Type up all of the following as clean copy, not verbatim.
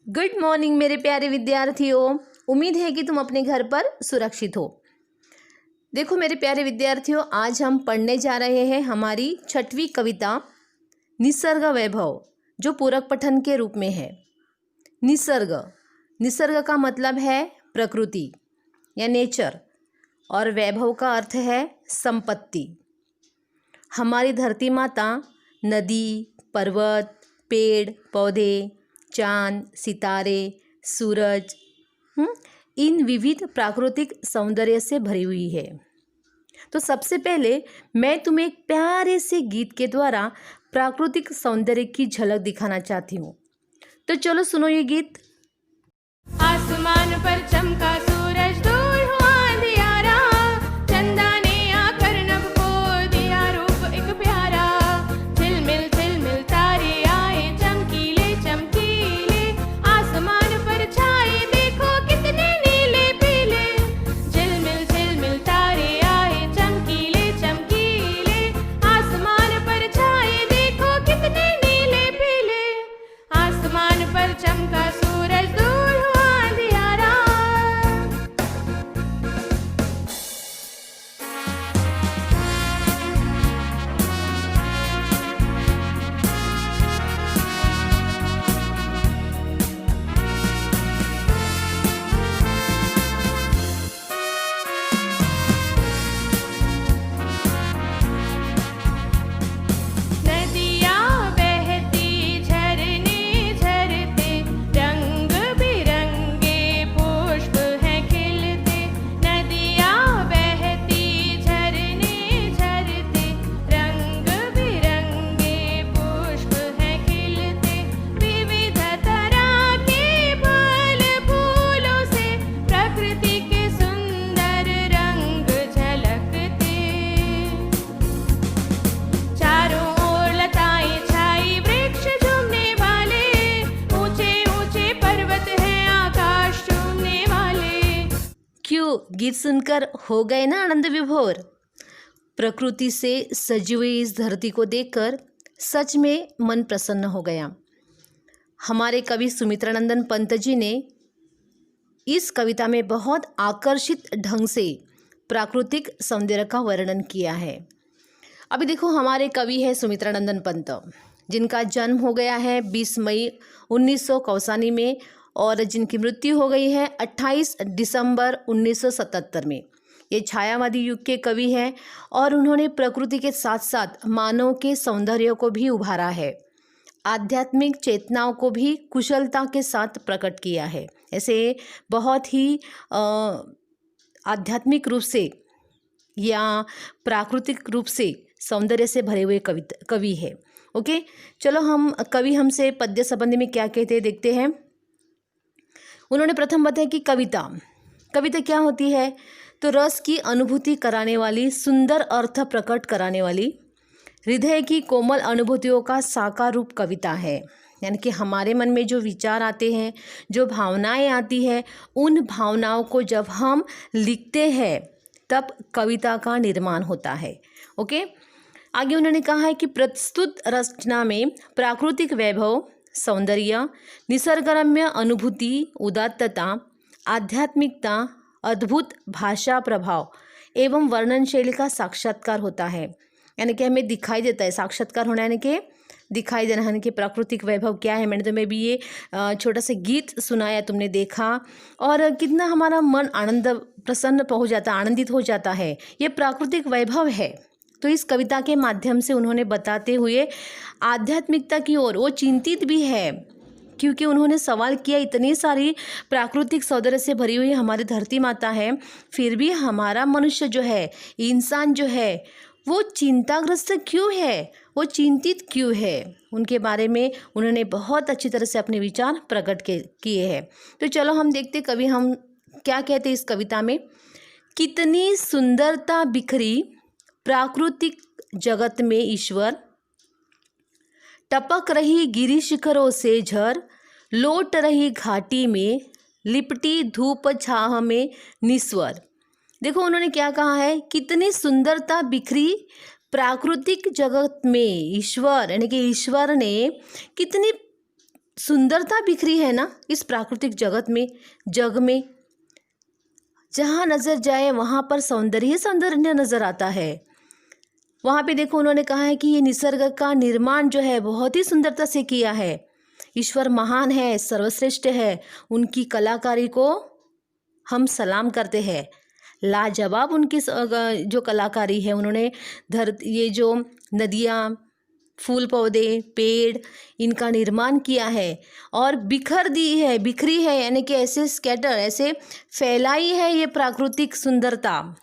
Good morning मेरे प्यारे विद्यार्थियों। उम्मीद है कि तुम अपने घर पर सुरक्षित हो। देखो मेरे प्यारे विद्यार्थियों, आज हम पढ़ने जा रहे हैं हमारी 6वीं कविता निसर्ग वैभव, जो पूरक पठन के रूप में है। निसर्ग, निसर्ग का मतलब है प्रकृति या नेचर, और वैभव का अर्थ है संपत्ति। हमारी धरती माता नदी, पर्वत, पेड़ पौधे, चांद, सितारे, सूरज, इन विविध प्राकृतिक सौंदर्य से भरी हुई है। तो सबसे पहले मैं तुम्हें एक प्यारे से गीत के द्वारा प्राकृतिक सौंदर्य की झलक दिखाना चाहती हूँ। तो चलो सुनो ये गीत। आसमान पर चमका सूरज, दूर हुआ अंधियारा, चंदा ने आकर नभ को दिया रूप एक प्यारा। झिलमिल झिलमिल तारे आए चमकीले चमकीले, आसमान पर छाए देखो कितने नीले पीले। झिलमिल झिलमिल तारे आए चमकीले चमकीले, आसमान पर छाए देखो कितने नीले पीले। आसमान पर चमका सूरज, दूर हुआ अंधियारा। नदियाँ बहती झरने झरते, रंग बिरंगे पुष्प हैं खिलते। नदियाँ बहती झरने झरते, रंग बिरंगे पुष्प हैं खिलते। विविध तरह के फल फूलों से प्रकृति के सुंदर रंग झलकते। चारों ओर लताएं छाई, वृक्ष झूमने वाले, ऊंचे ऊंचे पर्वत हैं आकाश चूमने वाले। क्यों, गीत सुनकर हो गए ना आनंद विभोर। प्रकृति से सजी हुई इस धरती को देखकर सच में मन प्रसन्न हो गया। हमारे कवि सुमित्रानंदन पंत जी ने इस कविता में बहुत आकर्षित ढंग से प्राकृतिक सौंदर्य का वर्णन किया है। अभी देखो, हमारे कवि है सुमित्रानंदन पंत, जिनका जन्म हो गया है 20 मई 1900 कौसानी में, और जिनकी मृत्यु हो गई है 28 दिसंबर 1977 में। ये छायावादी युग के कवि हैं और उन्होंने प्रकृति के साथ साथ मानव के सौंदर्य को भी उभारा है, आध्यात्मिक चेतनाओं को भी कुशलता के साथ प्रकट किया है। ऐसे बहुत ही आध्यात्मिक रूप से या प्राकृतिक रूप से सौंदर्य से भरे हुए कवि है। ओके, चलो हम कवि हमसे पद्य संबंधी में क्या कहते हैं देखते हैं। उन्होंने प्रथम बताया कि कविता क्या होती है, तो रस की अनुभूति कराने वाली, सुंदर अर्थ प्रकट कराने वाली, हृदय की कोमल अनुभूतियों का साकार रूप कविता है। यानी कि हमारे मन में जो विचार आते हैं, जो भावनाएं आती हैं, उन भावनाओं को जब हम लिखते हैं तब कविता का निर्माण होता है। ओके, आगे उन्होंने कहा है कि प्रस्तुत रचना में प्राकृतिक वैभव, सौंदर्य, निसर्गरम्य अनुभूति, उदात्तता, आध्यात्मिकता, अद्भुत भाषा प्रभाव एवं वर्णन शैली का साक्षात्कार होता है। यानी कि हमें दिखाई देता है, साक्षात्कार होना यानी कि दिखाई देना, यानी कि प्राकृतिक वैभव क्या है। मैंने तुम्हें भी ये छोटा सा गीत सुनाया, तुमने देखा, और कितना हमारा मन प्रसन्न हो जाता, आनंदित हो जाता है। ये प्राकृतिक वैभव है। तो इस कविता के माध्यम से उन्होंने बताते हुए आध्यात्मिकता की ओर, वो चिंतित भी है क्योंकि उन्होंने सवाल किया, इतनी सारी प्राकृतिक सौंदर्य से भरी हुई हमारी धरती माता है, फिर भी हमारा मनुष्य जो है, इंसान जो है, वो चिंताग्रस्त क्यों है, वो चिंतित क्यों है। उनके बारे में उन्होंने बहुत अच्छी तरह से अपने विचार प्रकट किए हैं। तो चलो हम देखते कवि हम क्या कहते हैं इस कविता में। कितनी सुंदरता बिखरी प्राकृतिक जगत में ईश्वर, टपक रही गिरी शिखरों से झर, लौट रही घाटी में, लिपटी धूप छाह में निस्वर। देखो उन्होंने क्या कहा है, कितनी सुंदरता बिखरी प्राकृतिक जगत में ईश्वर, यानी कि ईश्वर ने कितनी सुंदरता बिखरी है ना इस प्राकृतिक जग में, जहाँ नज़र जाए वहाँ पर सौंदर्य ही सौंदर्य नज़र आता है। वहाँ पे देखो उन्होंने कहा है कि ये निसर्ग का निर्माण जो है बहुत ही सुंदरता से किया है। ईश्वर महान है, सर्वश्रेष्ठ है, उनकी कलाकारी को हम सलाम करते हैं। लाजवाब उनकी जो कलाकारी है, उन्होंने ये जो नदियाँ, फूल पौधे, पेड़, इनका निर्माण किया है और बिखरी है यानी कि ऐसे स्कैटर, ऐसे फैलाई है ये प्राकृतिक सुंदरता,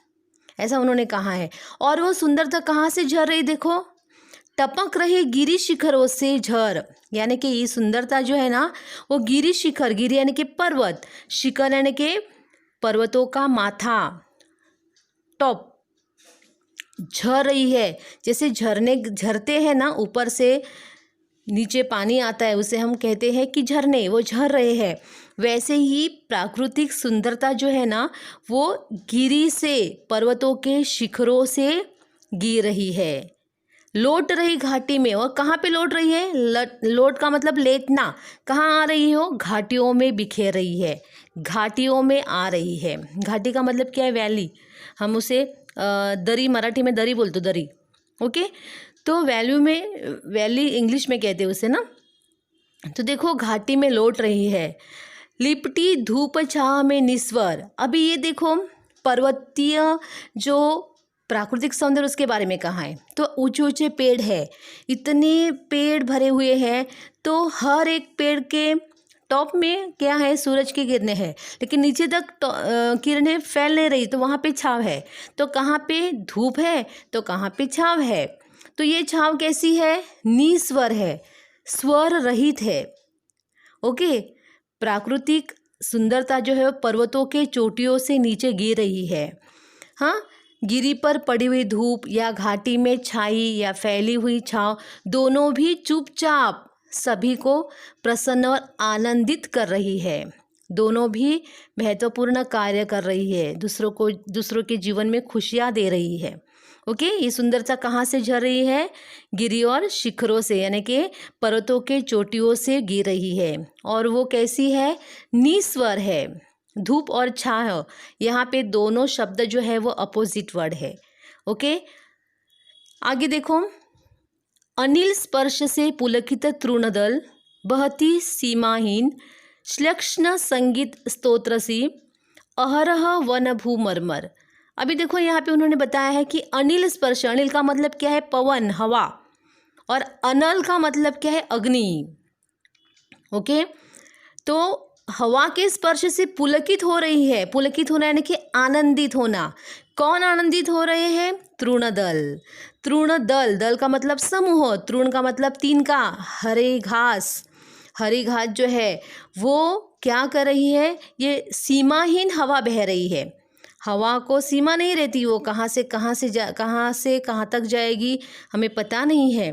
ऐसा उन्होंने कहा है। और वो सुंदरता कहाँ से झर रही, देखो, टपक रही गिरी शिखरों से झर, यानी कि ये सुंदरता जो है ना वो गिरी शिखर, गिरी यानी कि पर्वत, शिखर यानी कि पर्वतों का माथा, टॉप, झर रही है। जैसे झरते हैं ना, ऊपर से नीचे पानी आता है, उसे हम कहते हैं कि झरने, वो झर रहे हैं। वैसे ही प्राकृतिक सुंदरता जो है ना वो गिरी से, पर्वतों के शिखरों से गिर रही है, लौट रही घाटी में। और कहाँ पे लौट रही है? लौट का मतलब लेटना। कहाँ आ रही हो? घाटियों में बिखेर रही है, घाटियों में आ रही है। घाटी का मतलब क्या है? वैली। हम उसे दरी, मराठी में दरी बोलते, दरी, ओके। तो वैली इंग्लिश में कहते हैं उसे ना। तो देखो घाटी में लौट रही है, लिपटी धूप छाह में निस्वर। अभी ये देखो पर्वतीय जो प्राकृतिक सौंदर्य उसके बारे में कहा है। तो ऊंचे ऊंचे पेड़ है, इतने पेड़ भरे हुए हैं, तो हर एक पेड़ के टॉप में क्या है? सूरज की किरणें हैं, लेकिन नीचे तक किरणें फैल नहीं रही, तो वहाँ पे छाव है। तो कहाँ पे धूप है तो कहाँ पे छाव है। तो ये छाव कैसी है? निस्वर है, स्वर रहित है, ओके। प्राकृतिक सुंदरता जो है पर्वतों के चोटियों से नीचे गिर रही है। हाँ, गिरी पर पड़ी हुई धूप या घाटी में छाई या फैली हुई छाव, दोनों भी चुपचाप सभी को प्रसन्न और आनंदित कर रही है। दोनों भी महत्वपूर्ण कार्य कर रही है, दूसरों के जीवन में खुशियाँ दे रही है, ओके। ये सुंदरता कहाँ से झर रही है? गिरी और शिखरों से, यानी कि पर्वतों के चोटियों से गिर रही है। और वो कैसी है? निस्वर है। धूप और छाह, यहाँ पे दोनों शब्द जो है वो अपोजिट वर्ड है, ओके। आगे देखो, अनिल स्पर्श से पुलकित तृणदल, बहती सीमाहीन श्लक्ष्ण संगीत स्तोत्रसी, अहरह वन भूमर्मर। अभी देखो यहाँ पे उन्होंने बताया है कि अनिल स्पर्श, अनिल का मतलब क्या है? पवन, हवा, और अनल का मतलब क्या है? अग्नि, ओके। तो हवा के स्पर्श से पुलकित हो रही है, पुलकित होना यानी कि आनंदित होना। कौन आनंदित हो रहे हैं? तृणदल। तृणदल, दल का मतलब समूह, तृण का मतलब तीन का, हरी घास जो है वो क्या कर रही है? ये सीमाहीन हवा बह रही है। हवा को सीमा नहीं रहती, वो कहाँ से कहाँ तक जाएगी हमें पता नहीं है।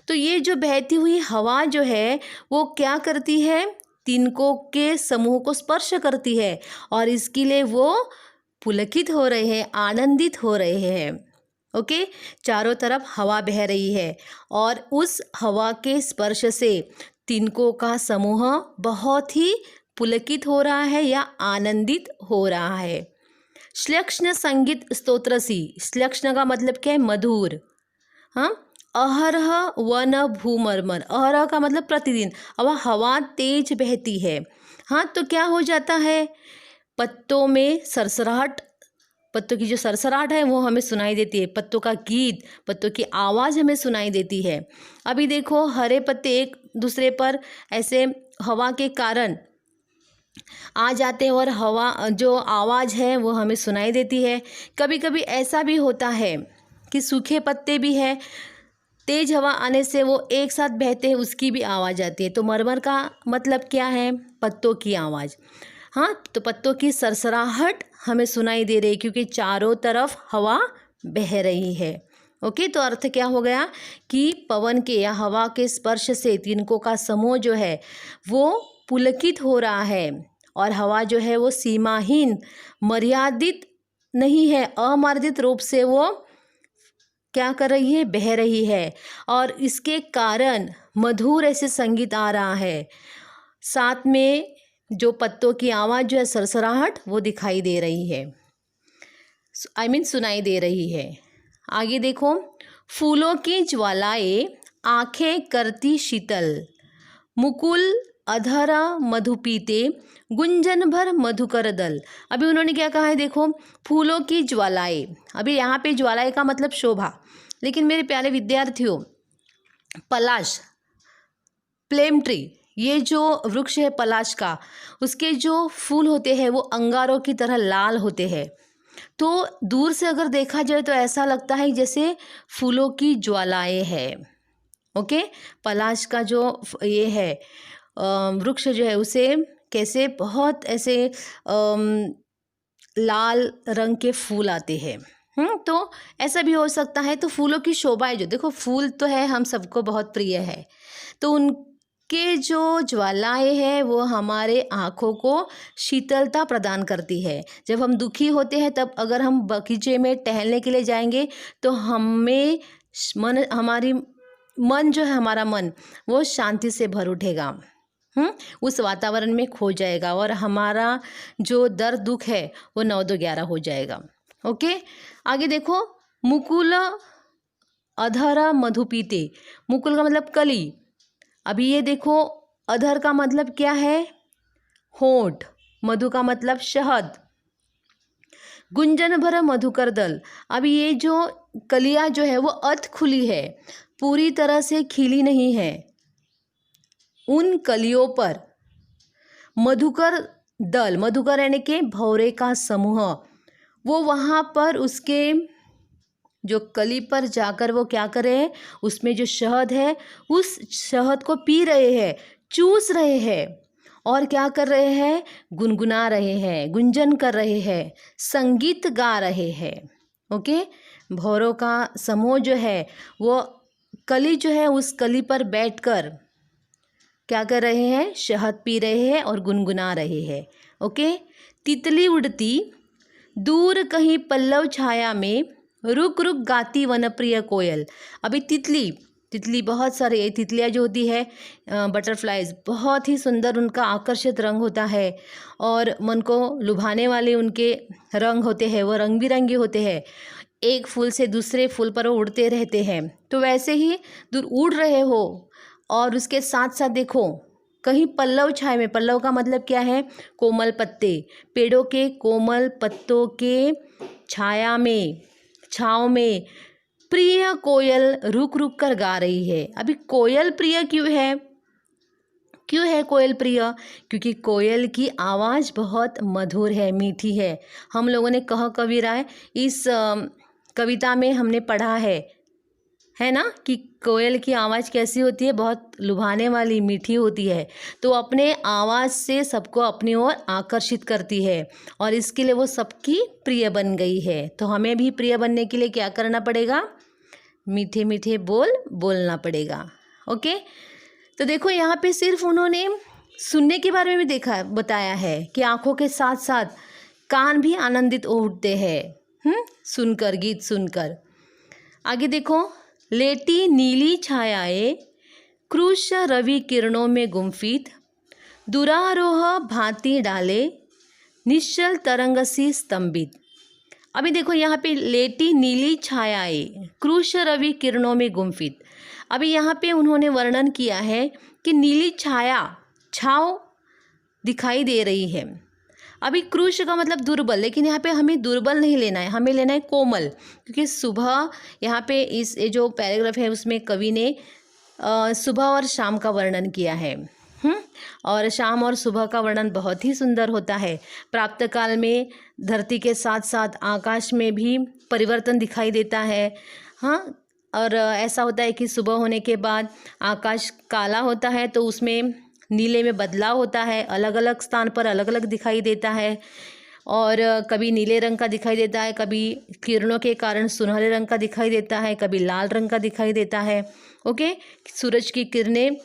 तो ये जो बहती हुई हवा जो है वो क्या करती है? तिनकों के समूह को स्पर्श करती है, और इसके लिए वो पुलकित हो रहे हैं, आनंदित हो रहे हैं, ओके। चारों तरफ हवा बह रही है, और उस हवा के स्पर्श से तिनकों का समूह बहुत ही पुलकित हो रहा है या आनंदित हो रहा है। श्लक्ष्ण संगीत स्तोत्रसी, श्लक्ष्ण का मतलब क्या है? मधुर। हाँ, अहरह वन भूमर्मर, अहरह का मतलब प्रतिदिन। अब हवा तेज बहती है, हाँ, तो क्या हो जाता है? पत्तों में सरसराहट, पत्तों की जो सरसराहट है वो हमें सुनाई देती है, पत्तों का गीत, पत्तों की आवाज़ हमें सुनाई देती है। अभी देखो हरे पत्ते एक दूसरे पर ऐसे हवा के कारण आ जाते हैं, और हवा जो आवाज़ है वो हमें सुनाई देती है। कभी कभी ऐसा भी होता है कि सूखे पत्ते भी है, तेज़ हवा आने से वो एक साथ बहते हैं, उसकी भी आवाज़ आती है। तो मरमर का मतलब क्या है? पत्तों की आवाज़। हाँ, तो पत्तों की सरसराहट हमें सुनाई दे रही है क्योंकि चारों तरफ हवा बह रही है, ओके। तो अर्थ क्या हो गया कि पवन के या हवा के स्पर्श से तिनकों का समूह जो है वो पुलकित हो रहा है, और हवा जो है वो सीमाहीन, मर्यादित नहीं है, अमर्यादित रूप से वो क्या कर रही है? बह रही है, और इसके कारण मधुर ऐसे संगीत आ रहा है, साथ में जो पत्तों की आवाज़ जो है सरसराहट वो दिखाई दे रही है, सुनाई दे रही है। आगे देखो, फूलों की ज्वालाएं आंखें करती शीतल, मुकुल अधरा मधु पीते, गुंजन भर मधुकर दल। अभी उन्होंने क्या कहा है, देखो फूलों की ज्वालाएं। अभी यहाँ पे ज्वालाएं का मतलब शोभा, लेकिन मेरे प्यारे विद्यार्थियों, पलाश, प्लेम ट्री, ये जो वृक्ष है पलाश का, उसके जो फूल होते हैं वो अंगारों की तरह लाल होते हैं। तो दूर से अगर देखा जाए तो ऐसा लगता है जैसे फूलों की ज्वालाएं हैं। ओके, पलाश का जो ये है वृक्ष जो है उसे कैसे बहुत ऐसे लाल रंग के फूल आते हैं। तो ऐसा भी हो सकता है। तो फूलों की शोभाएं, जो देखो फूल तो है हम सबको बहुत प्रिय है, तो उनके जो ज्वालाएं हैं वो हमारे आँखों को शीतलता प्रदान करती है। जब हम दुखी होते हैं तब अगर हम बगीचे में टहलने के लिए जाएंगे तो हमें मन जो है, हमारा मन वो शांति से भर उठेगा, उस वातावरण में खो जाएगा और हमारा जो दर्द दुख है वो 9-2-11 हो जाएगा। ओके, आगे देखो, मुकुल अधरा मधु पीते। मुकुल का मतलब कली। अभी ये देखो, अधर का मतलब क्या है, होंठ, मधु का मतलब शहद, गुंजन भर मधुकर दल। अभी ये जो कलियां जो है वो अध खुली है, पूरी तरह से खिली नहीं है। उन कलियों पर मधुकर दल, मधुकर यानी के भौरे का समूह, वो वहाँ पर उसके जो कली पर जाकर वो क्या कर रहे हैं, उसमें जो शहद है उस शहद को पी रहे हैं, चूस रहे हैं और क्या कर रहे हैं, गुनगुना रहे हैं, गुंजन कर रहे हैं, संगीत गा रहे हैं। ओके, भौरों का समूह जो है वो कली जो है उस कली पर बैठकर क्या कर रहे हैं, शहद पी रहे हैं और गुनगुना रहे हैं। ओके, तितली उड़ती दूर कहीं पल्लव छाया में, रुक रुक गाती वनप्रिय कोयल। अभी तितली बहुत सारे तितलियाँ जो होती है बटरफ्लाइज, बहुत ही सुंदर उनका आकर्षित रंग होता है और मन को लुभाने वाले उनके रंग होते हैं, वो रंग बिरंगे होते हैं। एक फूल से दूसरे फूल पर वो उड़ते रहते हैं। तो वैसे ही दूर उड़ रहे हो और उसके साथ साथ देखो कहीं पल्लव छाए में, पल्लव का मतलब क्या है, कोमल पत्ते, पेड़ों के कोमल पत्तों के छाया में, छाँव में प्रिय कोयल रुक रुक कर गा रही है। अभी कोयल प्रिय क्यों है, क्यों है कोयल प्रिय, क्योंकि कोयल की आवाज़ बहुत मधुर है, मीठी है। हम लोगों ने कह कबीरा इस कविता में हमने पढ़ा है ना, कि कोयल की आवाज़ कैसी होती है, बहुत लुभाने वाली, मीठी होती है। तो अपने आवाज़ से सबको अपनी ओर आकर्षित करती है और इसके लिए वो सबकी प्रिय बन गई है। तो हमें भी प्रिय बनने के लिए क्या करना पड़ेगा, मीठे मीठे बोल बोलना पड़ेगा। ओके, तो देखो यहाँ पे सिर्फ उन्होंने सुनने के बारे में भी बताया है कि आँखों के साथ साथ कान भी आनंदित हो उठते हैं सुनकर, गीत सुनकर। आगे देखो, लेटी नीली छायाएं क्रूश रवि किरणों में गुम्फित, दुरारोह भांति डाले निश्चल तरंग सी स्तंभित। अभी देखो यहाँ पे लेटी नीली छायाएं क्रूश रवि किरणों में गुम्फित। अभी यहाँ पे उन्होंने वर्णन किया है कि नीली छाव दिखाई दे रही है। अभी क्रूश का मतलब दुर्बल, लेकिन यहाँ पे हमें दुर्बल नहीं लेना है, हमें लेना है कोमल, क्योंकि सुबह यहाँ पे इस जो पैराग्राफ है उसमें कवि ने सुबह और शाम का वर्णन किया है। और शाम और सुबह का वर्णन बहुत ही सुंदर होता है। प्रातःकाल में धरती के साथ साथ आकाश में भी परिवर्तन दिखाई देता है। और ऐसा होता है कि सुबह होने के बाद आकाश काला होता है तो उसमें नीले में बदलाव होता है, अलग अलग स्थान पर अलग अलग दिखाई देता है। और कभी नीले रंग का दिखाई देता है, कभी किरणों के कारण सुनहरे रंग का दिखाई देता है, कभी लाल रंग का दिखाई देता है। ओके, सूरज की किरणें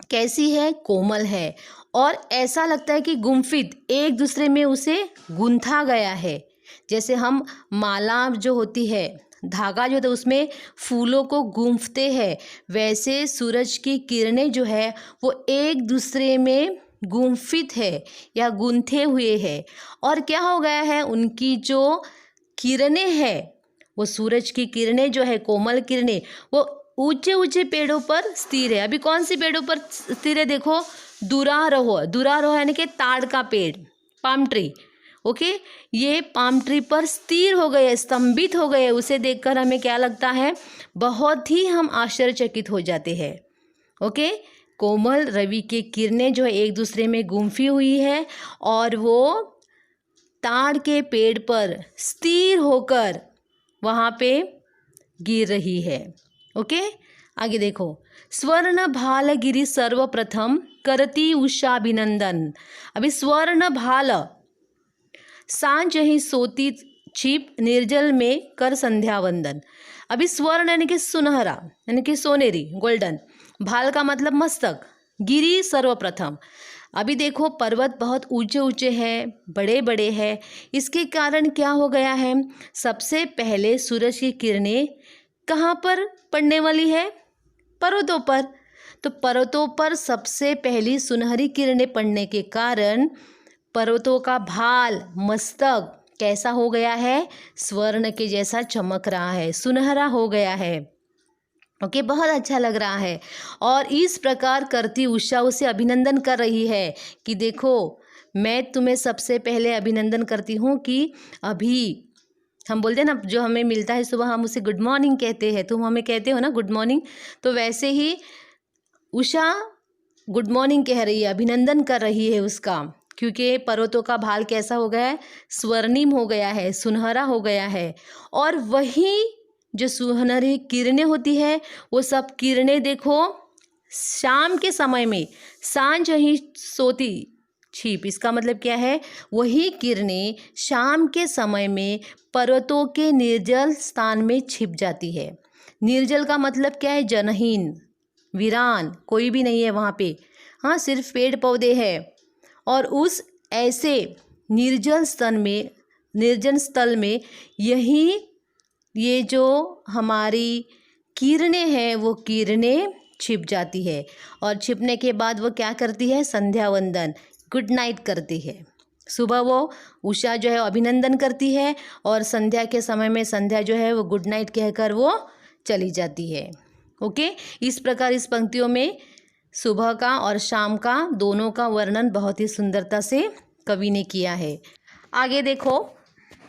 कैसी है, कोमल है और ऐसा लगता है कि गुम्फित, एक दूसरे में उसे गूंथा गया है। जैसे हम माला जो होती है धागा जो था उसमें फूलों को गूंथते हैं, वैसे सूरज की किरणें जो है वो एक दूसरे में गुंफित है या गूंथे हुए है। और क्या हो गया है, उनकी जो किरणें हैं, वो सूरज की किरणें जो है, कोमल किरणें, वो ऊंचे ऊंचे पेड़ों पर स्थिर है। अभी कौन सी पेड़ों पर स्थिर है, देखो दुरारोह, दुरारोह यानी कि ताड़ का पेड़, पाम ट्री। ओके, ये पाम ट्री पर स्थिर हो गए, स्तंभित हो गए। उसे देखकर हमें क्या लगता है, बहुत ही हम आश्चर्यचकित हो जाते हैं। ओके, कोमल रवि की किरणें जो है एक दूसरे में गुंफी हुई है और वो ताड़ के पेड़ पर स्थिर होकर वहाँ पे गिर रही है। ओके, आगे देखो, स्वर्ण भाल गिरी सर्वप्रथम करती उषाभिनंदन। अभी स्वर्ण भाल, सांझ ही सोती छिप निर्जल में कर संध्या वंदन। अभी स्वर्ण यानी कि सुनहरा, यानी कि सोनेरी, गोल्डन। भाल का मतलब मस्तक। गिरी सर्वप्रथम, अभी देखो पर्वत बहुत ऊंचे ऊंचे हैं, बड़े बड़े हैं। इसके कारण क्या हो गया है, सबसे पहले सूरज की किरणें कहाँ पर पड़ने वाली है, पर्वतों पर। तो पर्वतों पर सबसे पहली सुनहरी किरणें पड़ने के कारण पर्वतों का भाल, मस्तक कैसा हो गया है, स्वर्ण के जैसा चमक रहा है, सुनहरा हो गया है। ओके, बहुत अच्छा लग रहा है। और इस प्रकार करती उषा उसे अभिनंदन कर रही है कि देखो, मैं तुम्हें सबसे पहले अभिनंदन करती हूँ कि अभी हम बोलते हैं ना, जो हमें मिलता है सुबह हम उसे गुड मॉर्निंग कहते हैं, तुम हमें कहते हो ना गुड मॉर्निंग, तो वैसे ही उषा गुड मॉर्निंग कह रही है, अभिनंदन कर रही है उसका, क्योंकि पर्वतों का भाल कैसा हो गया है, स्वर्णिम हो गया है, सुनहरा हो गया है। और वही जो सुनहरी किरणें होती है, वो सब किरणें देखो शाम के समय में सांझ ही सोती छिप, इसका मतलब क्या है, वही किरणें शाम के समय में पर्वतों के निर्जल स्थान में छिप जाती है। निर्जल का मतलब क्या है, जनहीन, वीरान, कोई भी नहीं है वहाँ पे, हाँ सिर्फ पेड़ पौधे हैं। और उस ऐसे निर्जल स्थल में यही ये जो हमारी किरणें हैं वो किरणें छिप जाती है। और छिपने के बाद वो क्या करती है, संध्या वंदन, गुड नाइट करती है। सुबह वो उषा जो है अभिनंदन करती है और संध्या के समय में संध्या जो है वो गुड नाइट कहकर वो चली जाती है। ओके, इस प्रकार इस पंक्तियों में सुबह का और शाम का दोनों का वर्णन बहुत ही सुंदरता से कवि ने किया है। आगे देखो,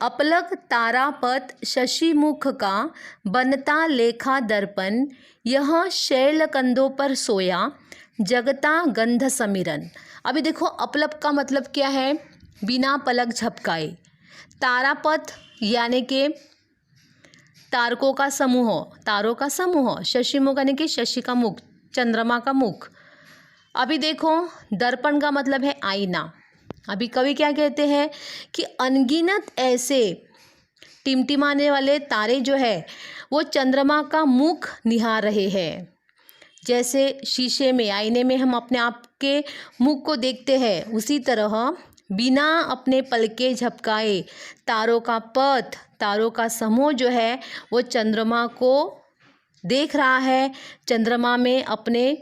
अपलक तारापत शशिमुख का बनता लेखा दर्पण, यह शैल कंधों पर सोया जगता गंध समीरन। अभी देखो, अपलक का मतलब क्या है, बिना पलक झपकाए। तारापत यानी कि तारकों का समूह, तारों का समूह। शशिमुख यानी कि शशि का मुख, चंद्रमा का मुख। अभी देखो, दर्पण का मतलब है आईना। अभी कवि क्या कहते हैं कि अनगिनत ऐसे टिमटिमाने वाले तारे जो है वो चंद्रमा का मुख निहार रहे हैं। जैसे शीशे में, आईने में हम अपने आप के मुख को देखते हैं, उसी तरह बिना अपने पलके झपकाए तारों का पथ, तारों का समूह जो है वो चंद्रमा को देख रहा है, चंद्रमा में अपने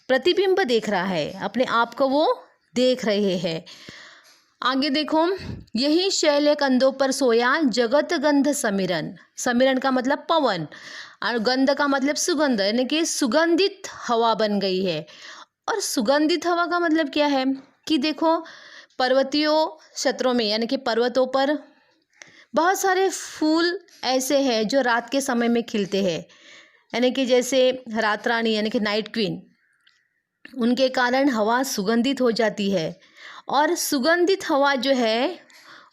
प्रतिबिंब देख रहा है, अपने आप को वो देख रहे हैं। आगे देखो, यही शैल कंधों पर सोया जगत गंध समीरन। समीरन का मतलब पवन और गंध का मतलब सुगंध, यानी कि सुगंधित हवा बन गई है। और सुगंधित हवा का मतलब क्या है कि देखो, पर्वतीय क्षेत्रों में यानी कि पर्वतों पर बहुत सारे फूल ऐसे हैं जो रात के समय में खिलते हैं, यानी कि जैसे रात रानी यानी कि नाइट क्वीन, उनके कारण हवा सुगंधित हो जाती है। और सुगंधित हवा जो है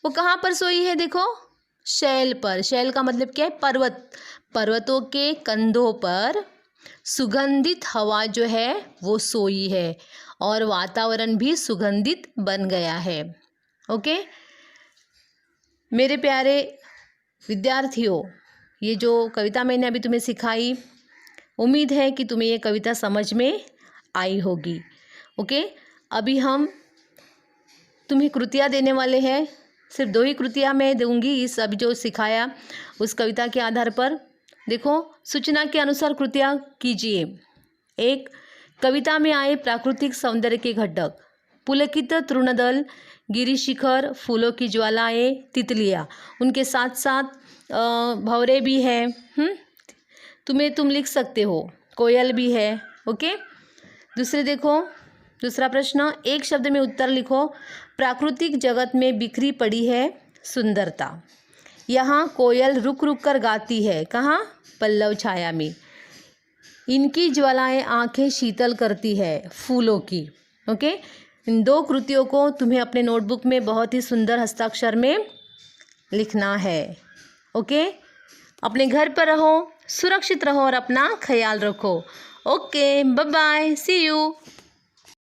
वो कहाँ पर सोई है, देखो शैल पर। शैल का मतलब क्या है, पर्वत, पर्वतों के कंधों पर सुगंधित हवा जो है वो सोई है और वातावरण भी सुगंधित बन गया है। ओके मेरे प्यारे विद्यार्थियों, ये जो कविता मैंने अभी तुम्हें सिखाई, उम्मीद है कि तुम्हें ये कविता समझ में आई होगी। ओके, अभी हम तुम्हें कृतियाँ देने वाले हैं। सिर्फ 2 ही कृतियाँ मैं दूंगी इस अभी जो सिखाया उस कविता के आधार पर। देखो, सूचना के अनुसार कृतियाँ कीजिए। 1, कविता में आए प्राकृतिक सौंदर्य के घटक। पुलकित तृणदल, गिरिशिखर, फूलों की ज्वालाएँ, तितलियाँ, उनके साथ साथ भंवरे भी हैं। तुम लिख सकते हो, कोयल भी है। ओके। दूसरा प्रश्न, एक शब्द में उत्तर लिखो। प्राकृतिक जगत में बिखरी पड़ी है सुंदरता। यहाँ कोयल रुक रुक कर गाती है, कहाँ? पल्लव छाया में। इनकी ज्वालाएं आंखें शीतल करती है, फूलों की। ओके। इन 2 कृतियों को तुम्हें अपने नोटबुक में बहुत ही सुंदर हस्ताक्षर में लिखना है। ओके। अपने घर पर रहो, सुरक्षित रहो और अपना ख्याल रखो। Okay, bye bye, see you.